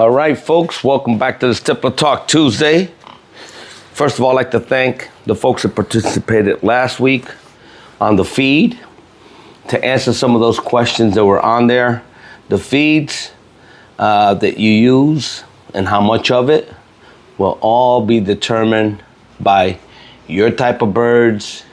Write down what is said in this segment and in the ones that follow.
All right, folks, welcome back to the Tippler Talk Tuesday. First of all, I'd like to thank the folks that participated last week on the feed to answer some of those questions that were on there. The feeds that you use and how much of it will all be determined by your type of birds,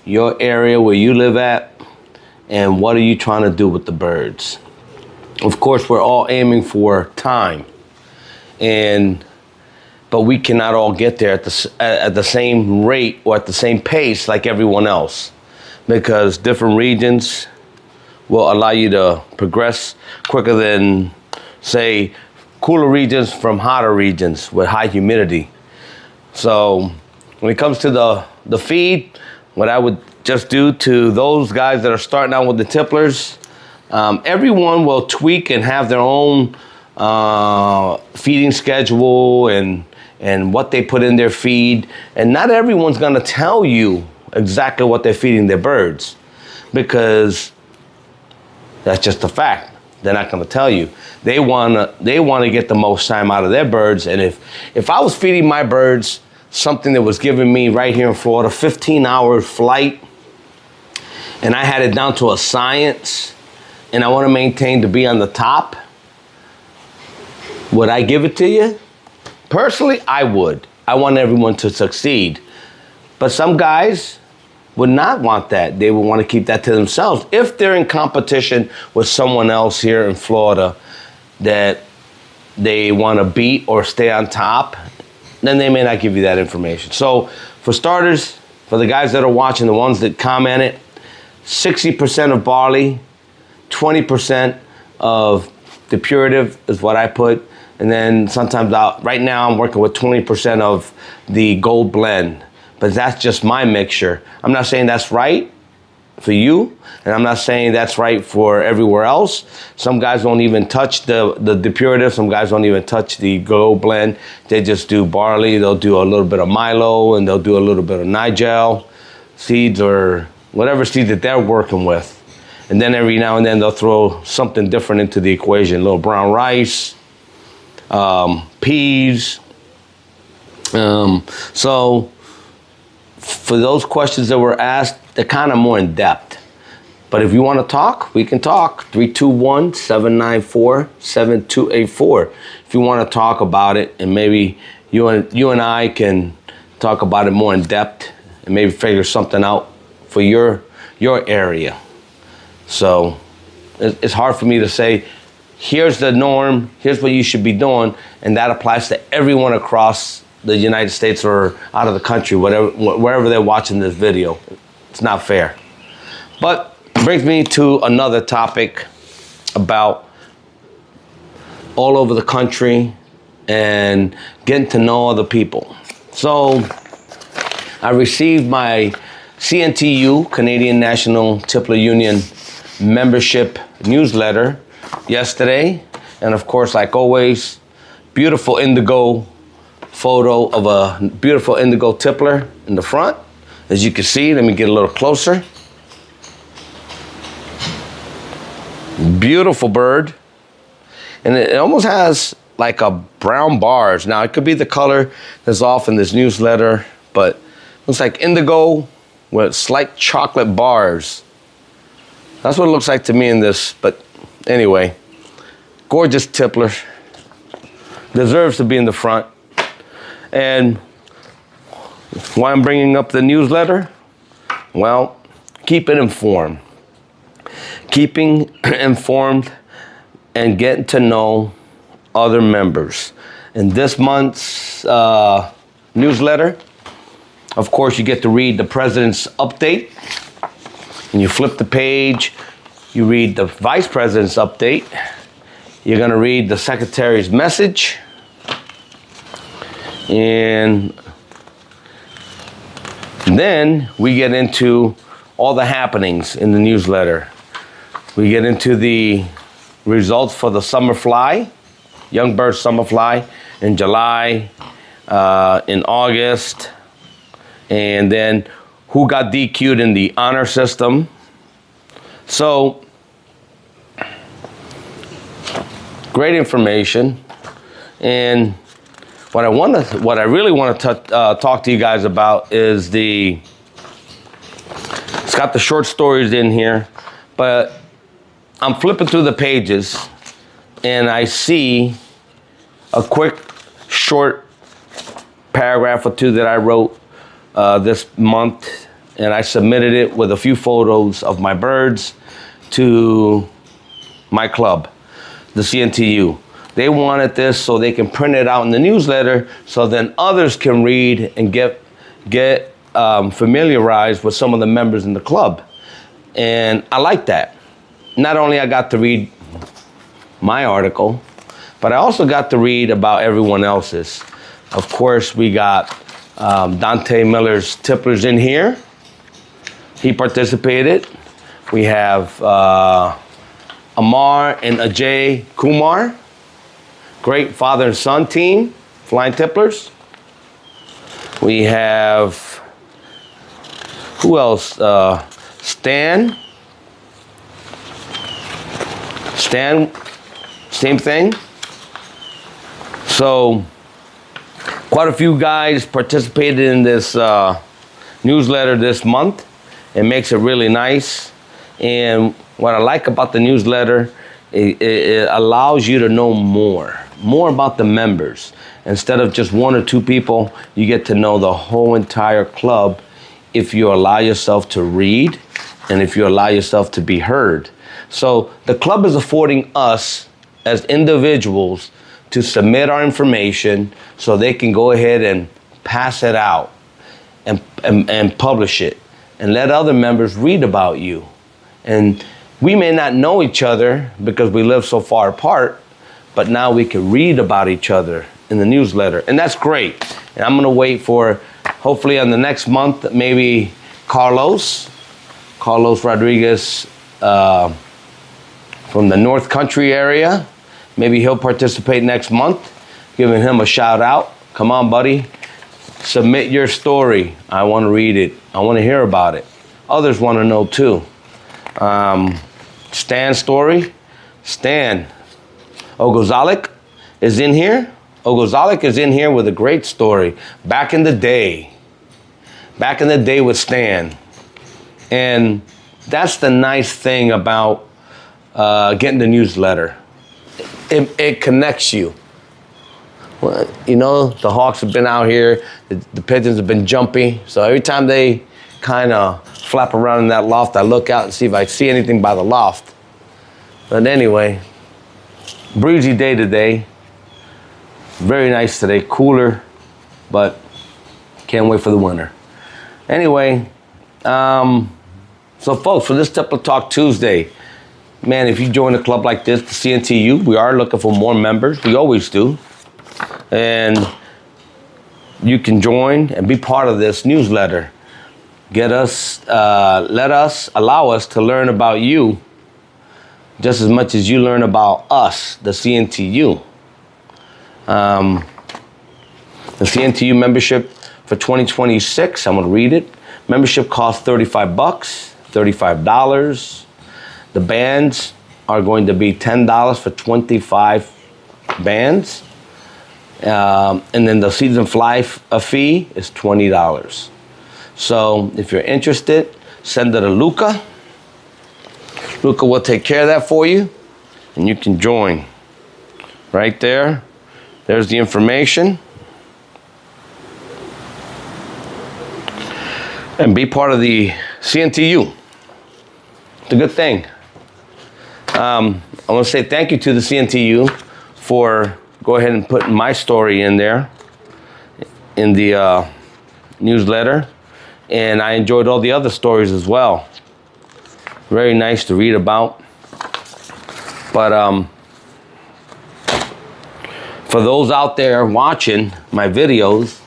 your area where you live at, and what are you trying to do with the birds. Of course, we're all aiming for time, but we cannot all get there at the same rate or at the same pace like everyone else, because different regions will allow you to progress quicker than, say, cooler regions from hotter regions with high humidity. So when it comes to the feed, what I would just do to those guys that are starting out with the tipplers, everyone will tweak and have their own feeding schedule and what they put in their feed. And not everyone's gonna tell you exactly what they're feeding their birds, because that's just a fact. They're not gonna tell you. They wanna get the most time out of their birds. And if I was feeding my birds something that was giving me right here in Florida 15-hour flight, and I had it down to a science, and I want to maintain to be on the top, would I give it to you? Personally, I would. I want everyone to succeed. But some guys would not want that. They would want to keep that to themselves. If they're in competition with someone else here in Florida that they want to beat or stay on top, then they may not give you that information. So for starters, for the guys that are watching, the ones that commented, 60% of barley, 20% of depurative is what I put. And then sometimes right now I'm working with 20% of the gold blend, but that's just my mixture. I'm not saying that's right for you, and I'm not saying that's right for everywhere else. Some guys don't even touch the depurative. Some guys don't even touch the gold blend. They just do barley. They'll do a little bit of Milo, and they'll do a little bit of Nigel seeds or whatever seed that they're working with. And then every now and then they'll throw something different into the equation, a little brown rice, peas. So for those questions that were asked, they're kind of more in depth. But if you want to talk, we can talk. 321-794-7284. If you want to talk about it, and maybe you and I can talk about it more in depth and maybe figure something out for your area. So it's hard for me to say, here's the norm, here's what you should be doing, and that applies to everyone across the United States or out of the country, wherever they're watching this video. It's not fair. But it brings me to another topic about all over the country and getting to know other people. So I received my CNTU, Canadian National Tippler Union membership newsletter yesterday. And of course, like always, beautiful indigo photo of a beautiful indigo tippler in the front. As you can see, let me get a little closer. Beautiful bird. And it almost has like a brown bars. Now, it could be the color that's off in this newsletter, but it looks like indigo with slight chocolate bars. That's what it looks like to me in this, but anyway, gorgeous tippler. Deserves to be in the front. And why I'm bringing up the newsletter? Well, keep it informed. Keeping informed and getting to know other members. In this month's newsletter, of course, you get to read the president's update. And you flip the page, you read the vice president's update. You're gonna read the secretary's message. And then we get into all the happenings in the newsletter. We get into the results for the summer fly, young bird summer fly in July, in August, and then who got DQ'd in the honor system. So, great information. And what I really want to talk to you guys about is it's got the short stories in here, but I'm flipping through the pages and I see a quick, short paragraph or two that I wrote this month, and I submitted it with a few photos of my birds to my club, the CNTU. They wanted this so they can print it out in the newsletter so then others can read and get familiarized with some of the members in the club. And I like that. Not only I got to read my article, but I also got to read about everyone else's. Of course, we got Dante Miller's tipplers in here. He participated. We have Amar and Ajay Kumar. Great father and son team, flying tipplers. We have, who else? Stan, same thing. So quite a few guys participated in this newsletter this month. It makes it really nice. And what I like about the newsletter, it allows you to know more about the members. Instead of just one or two people, you get to know the whole entire club if you allow yourself to read and if you allow yourself to be heard. So the club is affording us as individuals to submit our information so they can go ahead and pass it out and publish it and let other members read about you. And we may not know each other because we live so far apart, but now we can read about each other in the newsletter. And that's great. And I'm gonna wait for, hopefully on the next month, maybe Carlos Rodriguez from the North Country area. Maybe he'll participate next month, giving him a shout out. Come on, buddy. Submit your story. I wanna read it. I wanna hear about it. Others wanna know too. Stan's story. Stan Ogozalik is in here. Ogozalik is in here with a great story. Back in the day with Stan. And that's the nice thing about getting the newsletter. It connects you. Well, you know, the hawks have been out here, the pigeons have been jumpy, so every time they kind of flap around in that loft, I look out and see if I see anything by the loft. But anyway, breezy day today. Very nice today, cooler, but can't wait for the winter. Anyway, so folks, for this Tipler Talk Tuesday, man, if you join a club like this, the CNTU, we are looking for more members. We always do. And you can join and be part of this newsletter. Allow us to learn about you just as much as you learn about us, the CNTU. The CNTU membership for 2026, I'm gonna read it. Membership costs $35, $35. The bands are going to be $10 for 25 bands. And then the season fly fee is $20. So if you're interested, send it to Luca. Luca will take care of that for you, and you can join. Right there. There's the information. And be part of the CNTU. It's a good thing. I want to say thank you to the CNTU for go ahead and putting my story in there in the newsletter. And I enjoyed all the other stories as well. Very nice to read about. But for those out there watching my videos,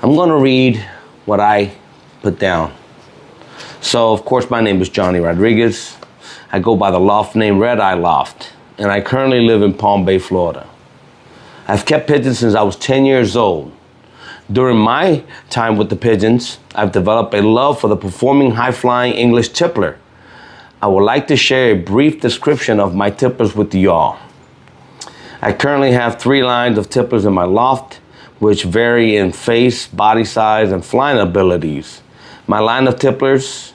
I'm gonna read what I put down. So of course my name is Johnny Rodriguez. I go by the loft name Red Eye Loft, and I currently live in Palm Bay, Florida. I've kept pigeons since I was 10 years old. During my time with the pigeons, I've developed a love for the performing high-flying English tippler. I would like to share a brief description of my tipplers with y'all. I currently have 3 lines of tipplers in my loft, which vary in face, body size, and flying abilities. My line of tipplers,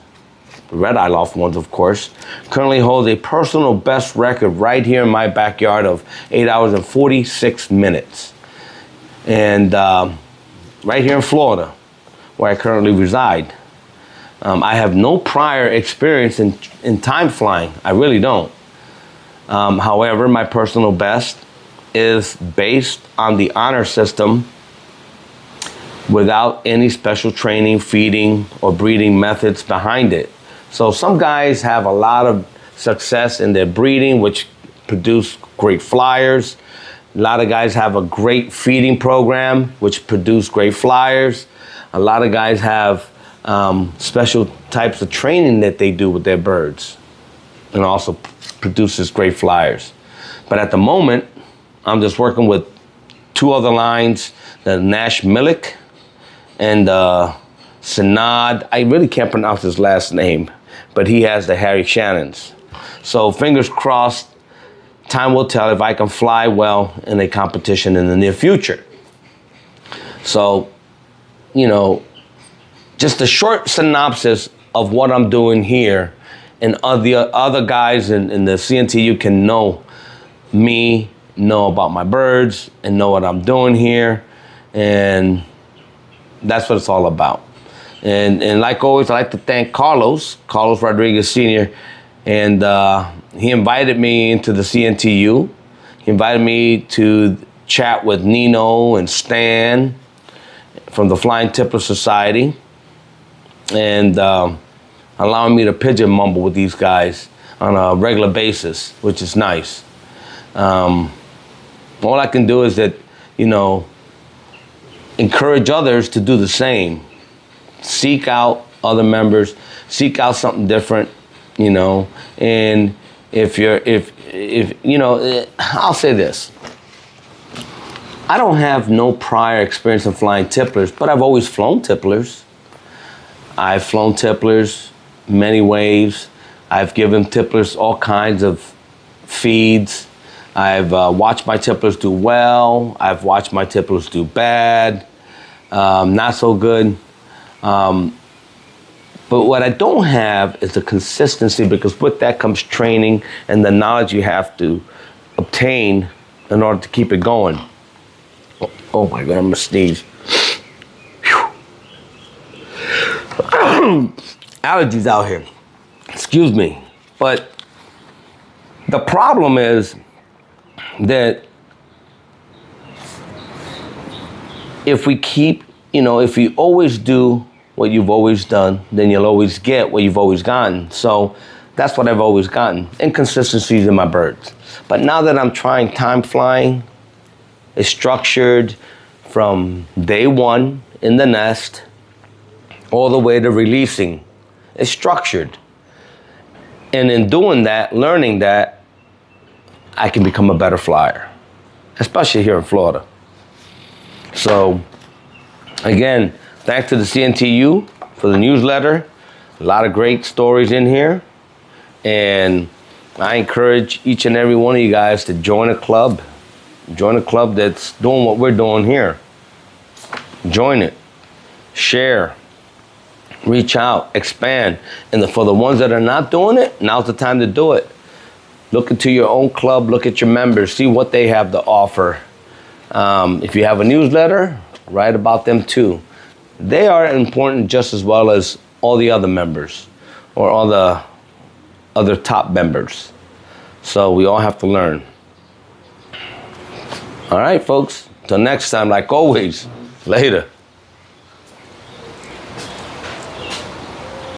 the red eye loft ones of course, currently holds a personal best record right here in my backyard of 8 hours and 46 minutes. And right here in Florida, where I currently reside. I have no prior experience in time flying. I really don't. However, my personal best is based on the honor system without any special training, feeding, or breeding methods behind it. So some guys have a lot of success in their breeding, which produce great flyers. A lot of guys have a great feeding program, which produce great flyers. A lot of guys have special types of training that they do with their birds, and also produces great flyers. But at the moment, I'm just working with 2 other lines, the Nash Milik and Sinad. I really can't pronounce his last name, but he has the Harry Shannons. So fingers crossed, time will tell if I can fly well in a competition in the near future. So, you know, just a short synopsis of what I'm doing here, and other guys in the CNTU can know me, know about my birds, and know what I'm doing here, and that's what it's all about. And like always, I like to thank Carlos Rodriguez Sr., and he invited me into the CNTU. He invited me to chat with Nino and Stan from the Flying Tippler Society, and allowing me to pigeon mumble with these guys on a regular basis, which is nice. All I can do is that, you know, encourage others to do the same. Seek out other members, seek out something different, you know. And if you know, I'll say this. I don't have no prior experience in flying tipplers, but I've always flown tipplers. I've flown tipplers many ways. I've given tipplers all kinds of feeds. I've watched my tipplers do well. I've watched my tipplers do bad, not so good. But what I don't have is the consistency, because with that comes training and the knowledge you have to obtain in order to keep it going. Oh my God, I'm gonna sneeze. Allergies out here. Excuse me. But the problem is that if we keep, you know, if you always do what you've always done, then you'll always get what you've always gotten. So that's what I've always gotten, inconsistencies in my birds. But now that I'm trying time flying, it's structured from day 1 in the nest all the way to releasing. It's structured. And in doing that, learning that, I can become a better flyer, especially here in Florida. So again, thanks to the CNTU for the newsletter. A lot of great stories in here. And I encourage each and every one of you guys to join a club. Join a club that's doing what we're doing here. Join it. Share. Reach out. Expand. And for the ones that are not doing it, now's the time to do it. Look into your own club. Look at your members. See what they have to offer. If you have a newsletter, write about them too. They are important just as well as all the other members or all the other top members. So we all have to learn. All right, folks. Till next time, like always, later.